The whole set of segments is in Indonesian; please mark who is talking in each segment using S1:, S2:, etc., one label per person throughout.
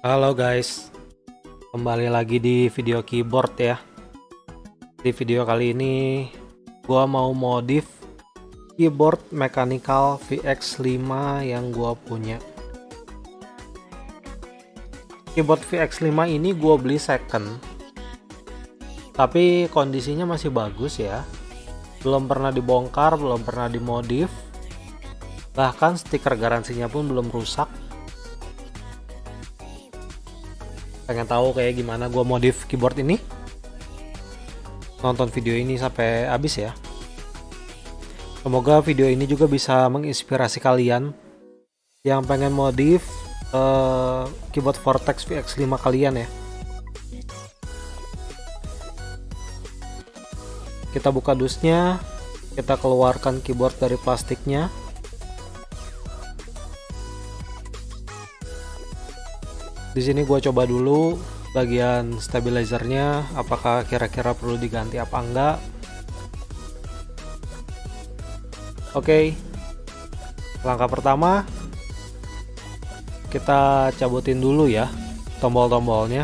S1: Halo guys, kembali lagi di video keyboard ya. Di video kali ini gua mau modif keyboard mechanical VX5 yang gua punya. Keyboard VX5 ini gua beli second, tapi kondisinya masih bagus ya. Belum pernah dibongkar, belum pernah dimodif, bahkan stiker garansinya pun belum rusak. Pengen tahu kayak gimana gue modif keyboard ini? Nonton video ini sampai habis ya. Semoga video ini juga bisa menginspirasi kalian yang pengen modif keyboard Vortex VX5 kalian ya. Kita buka dusnya, kita keluarkan keyboard dari plastiknya. Di sini gue coba dulu bagian stabilizernya, apakah kira-kira perlu diganti apa enggak. Oke, langkah pertama kita cabutin dulu ya tombol-tombolnya.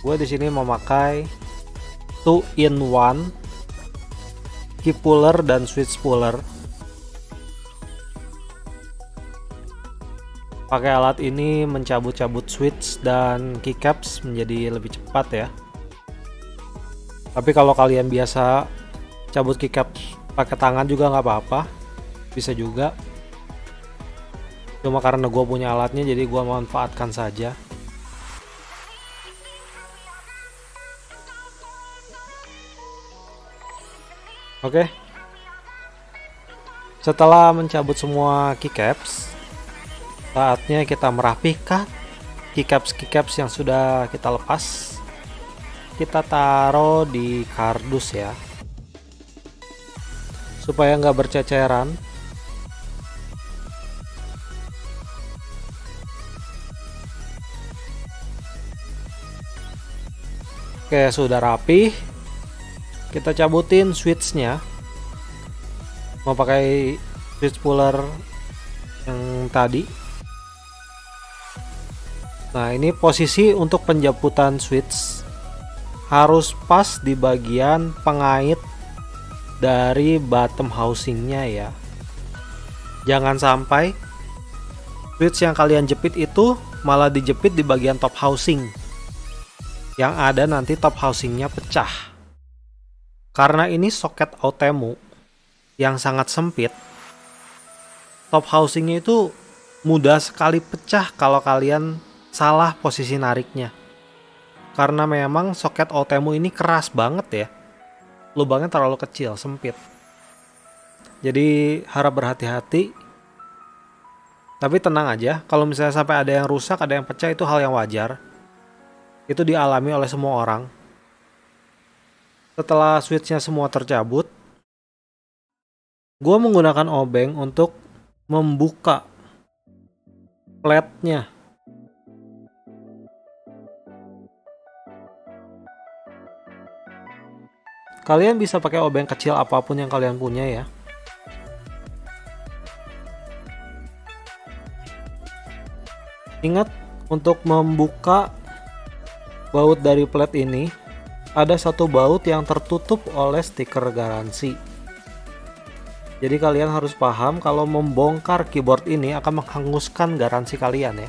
S1: Gue di sini memakai 2-in-1 key puller dan switch puller. Pakai alat ini mencabut-cabut switch dan keycaps menjadi lebih cepat ya. Tapi kalau kalian biasa cabut keycaps pakai tangan juga nggak apa-apa, bisa juga. Cuma karena gue punya alatnya jadi gue manfaatkan saja. Oke. Setelah mencabut semua keycaps, saatnya kita merapikan keycaps yang sudah kita lepas. Kita taruh di kardus ya, supaya nggak berceceran. Oke, sudah rapi. Kita cabutin switchnya. Mau pakai switch puller yang tadi. Nah, ini posisi untuk pencabutan switch harus pas di bagian pengait dari bottom housingnya ya. Jangan sampai switch yang kalian jepit itu malah dijepit di bagian top housing, yang ada nanti top housingnya pecah. Karena ini soket Outemu yang sangat sempit, top housingnya itu mudah sekali pecah kalau kalian salah posisi nariknya. Karena memang soket Outemu ini keras banget ya. Lubangnya terlalu kecil, sempit. Jadi harap berhati-hati. Tapi tenang aja, kalau misalnya sampai ada yang rusak, ada yang pecah, itu hal yang wajar. Itu dialami oleh semua orang. Setelah switchnya semua tercabut, gue menggunakan obeng untuk membuka platnya. Kalian bisa pakai obeng kecil apapun yang kalian punya ya. Ingat, untuk membuka baut dari plat ini, ada satu baut yang tertutup oleh stiker garansi. Jadi kalian harus paham kalau membongkar keyboard ini akan menghanguskan garansi kalian ya.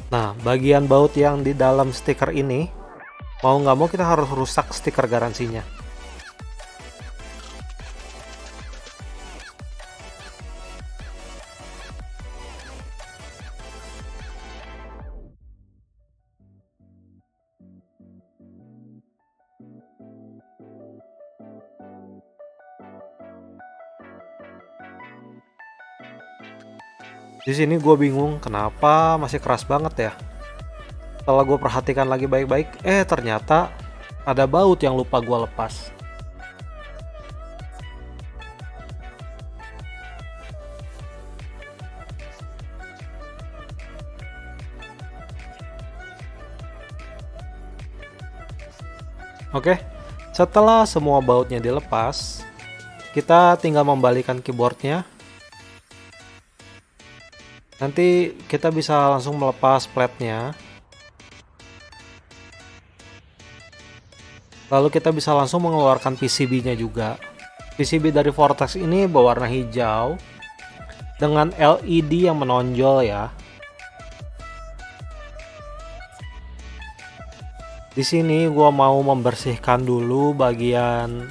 S1: Nah, bagian baut yang di dalam stiker ini, mau nggak mau kita harus rusak stiker garansinya. Di sini gue bingung kenapa masih keras banget ya. Setelah gue perhatikan lagi baik-baik, ternyata ada baut yang lupa gue lepas. Oke, setelah semua bautnya dilepas, kita tinggal membalikan keyboardnya. Nanti kita bisa langsung melepas platnya. Lalu kita bisa langsung mengeluarkan PCB-nya juga. PCB dari Vortex ini berwarna hijau dengan LED yang menonjol ya. Di sini gua mau membersihkan dulu bagian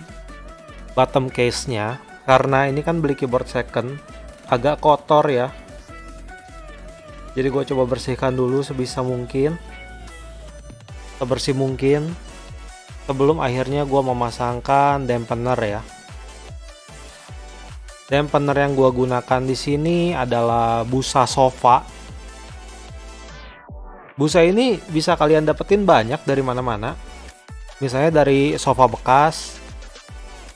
S1: bottom case-nya karena ini kan beli keyboard second, agak kotor ya. Jadi gua coba bersihkan dulu sebisa mungkin, sebersih mungkin, sebelum akhirnya gua memasangkan dampener ya. Dampener yang gua gunakan di sini adalah busa sofa. Busa ini bisa kalian dapetin banyak dari mana-mana. Misalnya dari sofa bekas,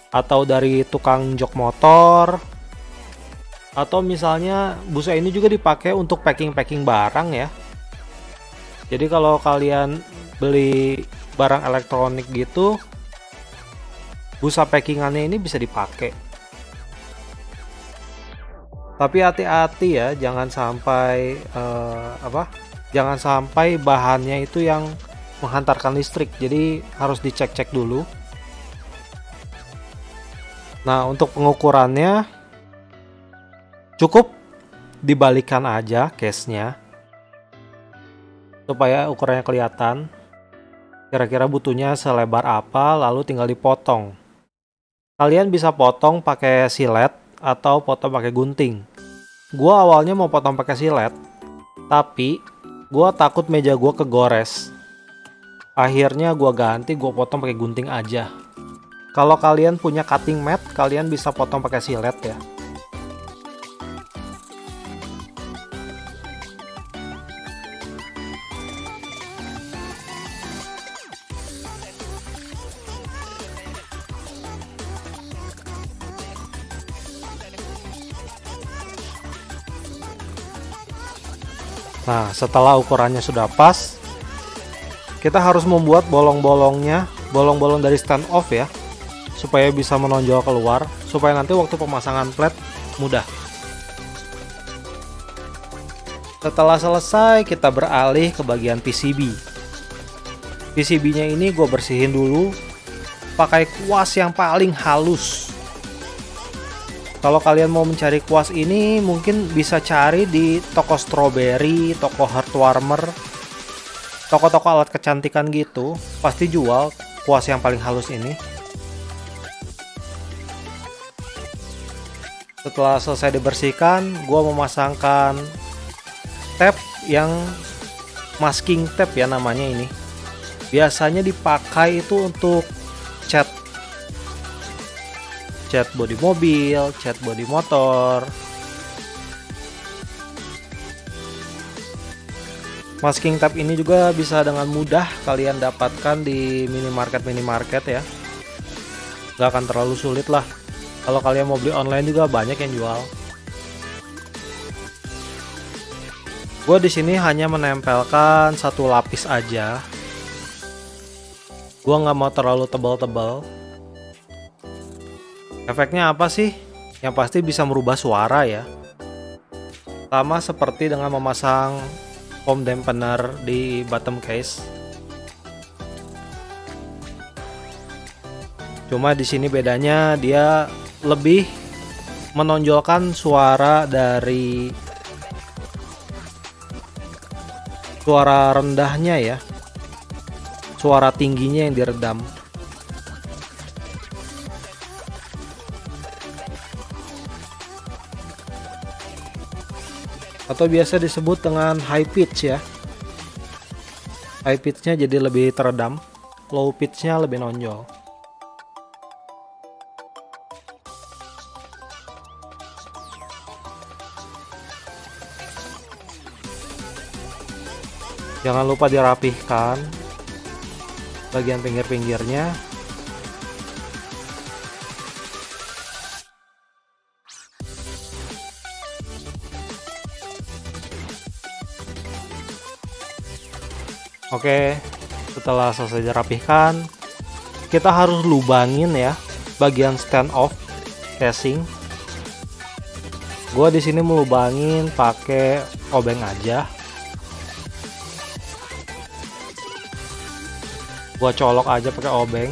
S1: atau dari tukang jok motor, atau misalnya busa ini juga dipakai untuk packing-packing barang ya. Jadi kalau kalian beli barang elektronik gitu, busa packingannya ini bisa dipakai. Tapi hati-hati ya, jangan sampai jangan sampai bahannya itu yang menghantarkan listrik, jadi harus dicek-cek dulu. Nah, untuk pengukurannya cukup dibalikan aja case-nya supaya ukurannya kelihatan. Kira-kira butuhnya selebar apa, lalu tinggal dipotong. Kalian bisa potong pakai silet atau potong pakai gunting. Gua awalnya mau potong pakai silet, tapi gua takut meja gua kegores. Akhirnya gua ganti, gua potong pakai gunting aja. Kalau kalian punya cutting mat, kalian bisa potong pakai silet ya. Nah, setelah ukurannya sudah pas, kita harus membuat bolong-bolongnya, bolong-bolong dari stand off ya, supaya bisa menonjol keluar, supaya nanti waktu pemasangan plat mudah. Setelah selesai, kita beralih ke bagian PCB. PCB-nya ini gue bersihin dulu pakai kuas yang paling halus. Kalau kalian mau mencari kuas ini, mungkin bisa cari di toko Strawberry, toko Heartwarmer, toko-toko alat kecantikan gitu, pasti jual kuas yang paling halus ini. Setelah selesai dibersihkan, gua memasangkan tape yang masking tape ya namanya ini. Biasanya dipakai itu untuk cat bodi mobil, cat bodi motor. Masking tape ini juga bisa dengan mudah kalian dapatkan di minimarket ya. Gak akan terlalu sulit lah. Kalau kalian mau beli online juga banyak yang jual. Gue di sini hanya menempelkan satu lapis aja. Gue nggak mau terlalu tebal-tebal. Efeknya apa sih? Yang pasti bisa merubah suara ya. Sama seperti dengan memasang foam dampener di bottom case. Cuma di sini bedanya dia lebih menonjolkan suara dari suara rendahnya ya. Suara tingginya yang diredam. Atau biasa disebut dengan high pitch ya. High pitch-nya jadi lebih teredam, low pitch-nya lebih nonjol. Jangan lupa dirapihkan bagian pinggir-pinggirnya. Oke, setelah selesai dirapihkan, kita harus lubangin ya bagian stand off casing. Gua di sini melubangin pakai obeng aja. Gua colok aja pakai obeng.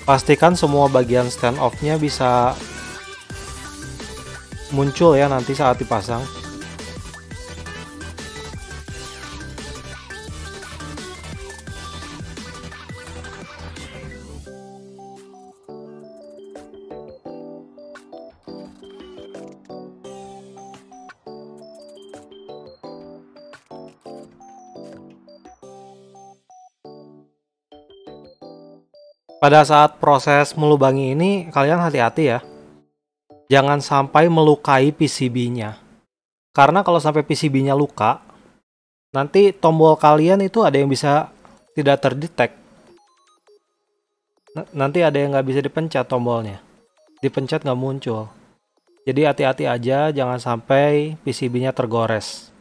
S1: Pastikan semua bagian stand off-nya bisa muncul ya nanti saat dipasang. Pada saat proses melubangi ini, kalian hati-hati ya. Jangan sampai melukai PCB-nya. Karena kalau sampai PCB-nya luka, nanti tombol kalian itu ada yang bisa tidak terdetek. Nanti ada yang nggak bisa dipencet tombolnya. Dipencet nggak muncul. Jadi hati-hati aja, jangan sampai PCB-nya tergores.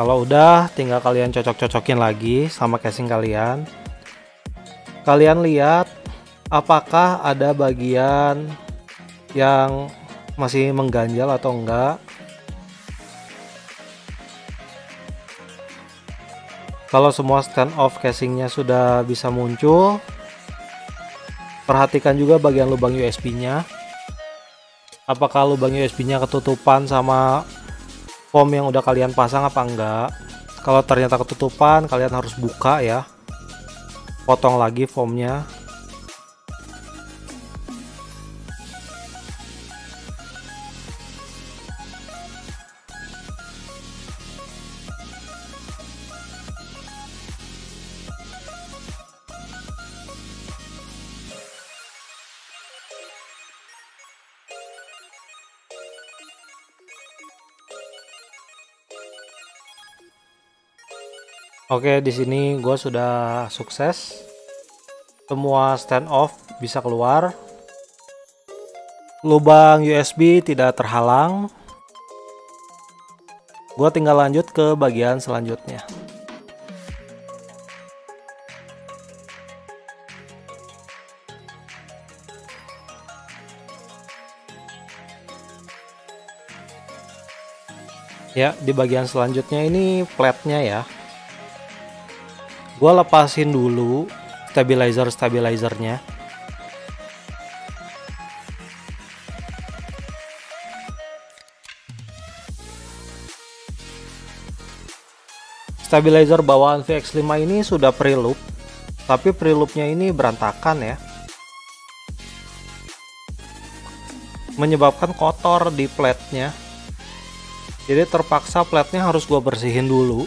S1: Kalau udah, tinggal kalian cocok-cocokin lagi sama casing kalian. Kalian lihat apakah ada bagian yang masih mengganjal atau enggak. Kalau semua stand off casingnya sudah bisa muncul, perhatikan juga bagian lubang USB-nya. Apakah lubang USB-nya ketutupan sama foam yang udah kalian pasang apa enggak. Kalau ternyata ketutupan, kalian harus buka ya, potong lagi foamnya. Oke, di sini gue sudah sukses. Semua stand off bisa keluar. Lubang USB tidak terhalang. Gue tinggal lanjut ke bagian selanjutnya. Ya, di bagian selanjutnya ini platnya ya. Gue lepasin dulu stabilizer-stabilizernya. Stabilizer bawaan VX5 ini sudah pre-loop, tapi pre-loopnya ini berantakan ya. Menyebabkan kotor di platnya. Jadi terpaksa platnya harus gue bersihin dulu.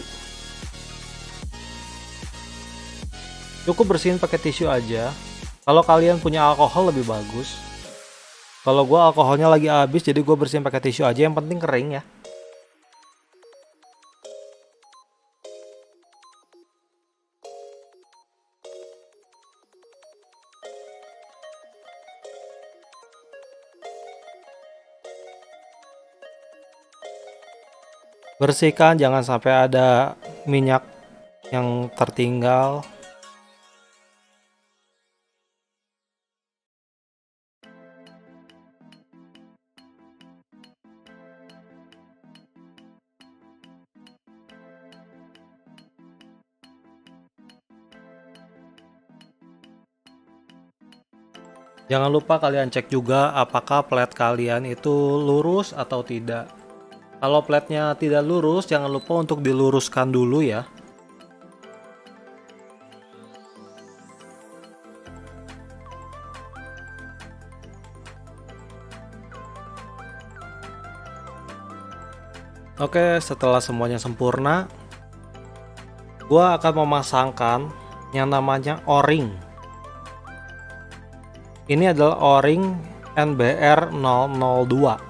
S1: Cukup bersihin pakai tisu aja. Kalau kalian punya alkohol lebih bagus. Kalau gue alkoholnya lagi habis, jadi gue bersihin pakai tisu aja. Yang penting kering ya. Bersihkan, jangan sampai ada minyak yang tertinggal. Jangan lupa kalian cek juga apakah plat kalian itu lurus atau tidak. Kalau platnya tidak lurus, jangan lupa untuk diluruskan dulu ya. Oke, setelah semuanya sempurna, gua akan memasangkan yang namanya O-ring Ini adalah O-ring NBR 002.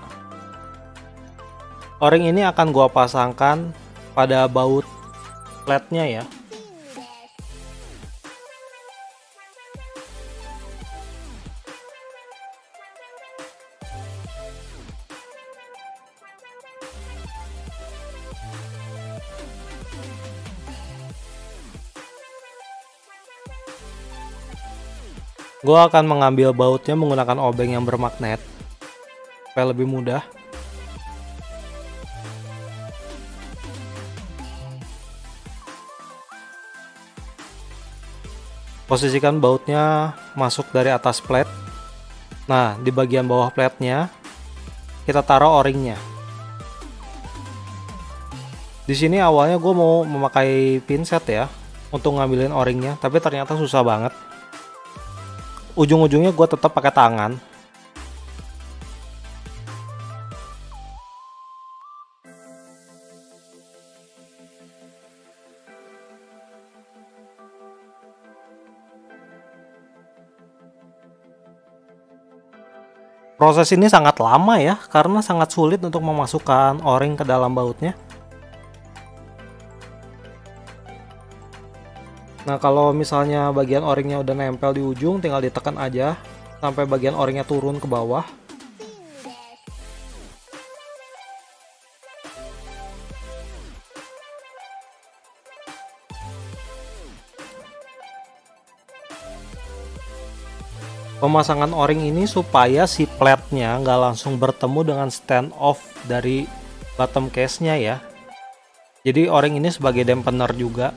S1: O-ring ini akan gua pasangkan pada baut lednya ya. Gue akan mengambil bautnya menggunakan obeng yang bermagnet supaya lebih mudah. Posisikan bautnya masuk dari atas plate. Nah, di bagian bawah plate-nya kita taruh O-ringnya. Di sini awalnya gue mau memakai pinset ya untuk ngambilin O-ringnya, tapi ternyata susah banget. Ujung-ujungnya gue tetap pakai tangan. Proses ini sangat lama ya, karena sangat sulit untuk memasukkan O-ring ke dalam bautnya. Nah, kalau misalnya bagian O-ringnya udah nempel di ujung, tinggal ditekan aja sampai bagian O-ringnya turun ke bawah. Pemasangan O-ring ini supaya si plate-nya nggak langsung bertemu dengan stand off dari bottom case-nya ya. Jadi O-ring ini sebagai dampener juga.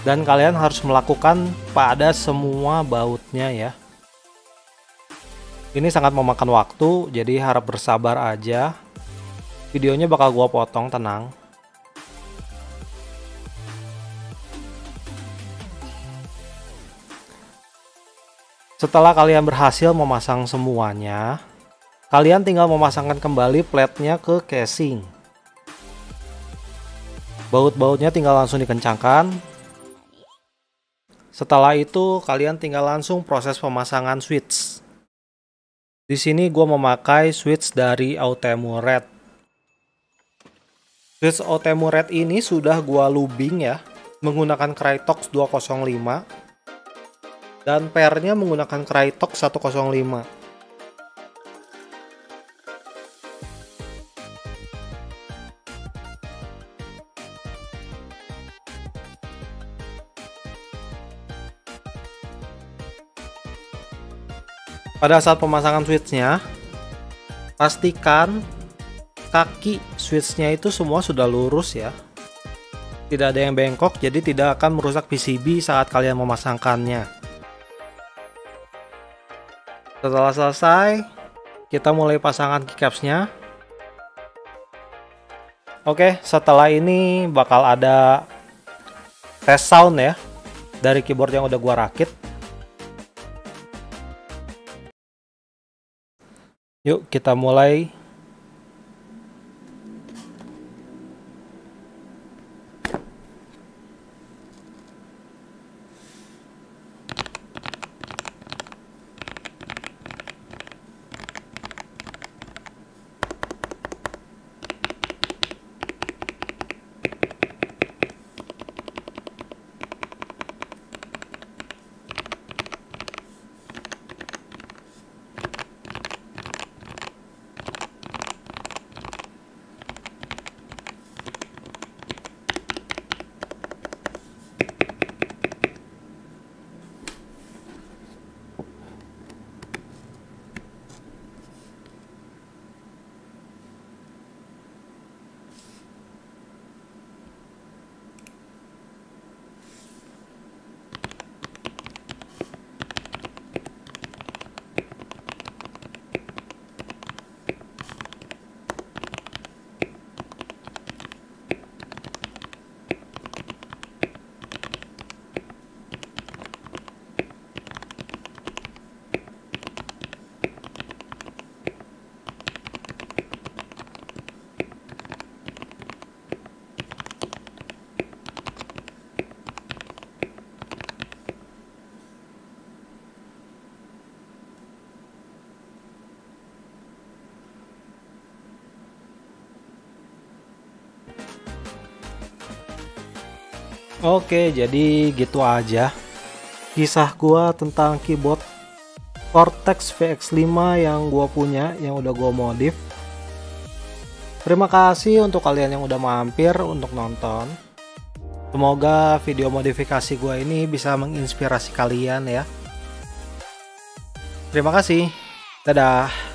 S1: Dan kalian harus melakukan pada semua bautnya ya. Ini sangat memakan waktu, jadi harap bersabar aja. Videonya bakal gua potong, tenang. Setelah kalian berhasil memasang semuanya, kalian tinggal memasangkan kembali plate-nya ke casing. Baut-bautnya tinggal langsung dikencangkan. Setelah itu, kalian tinggal langsung proses pemasangan switch. Di sini gue memakai switch dari Outemu Red. Switch Outemu Red ini sudah gue lubing ya, menggunakan Krytox 205 dan pairnya menggunakan Krytox 105. Pada saat pemasangan switchnya, pastikan kaki switchnya itu semua sudah lurus ya. Tidak ada yang bengkok, jadi tidak akan merusak PCB saat kalian memasangkannya. Setelah selesai, kita mulai pasangan keycapsnya. Oke, setelah ini bakal ada tes sound ya dari keyboard yang udah gua rakit. Yuk kita mulai. Oke, jadi gitu aja kisah gua tentang keyboard Cortex VX5 yang gua punya, yang udah gua modif. Terima kasih untuk kalian yang udah mampir untuk nonton. Semoga video modifikasi gua ini bisa menginspirasi kalian ya. Terima kasih. Dadah.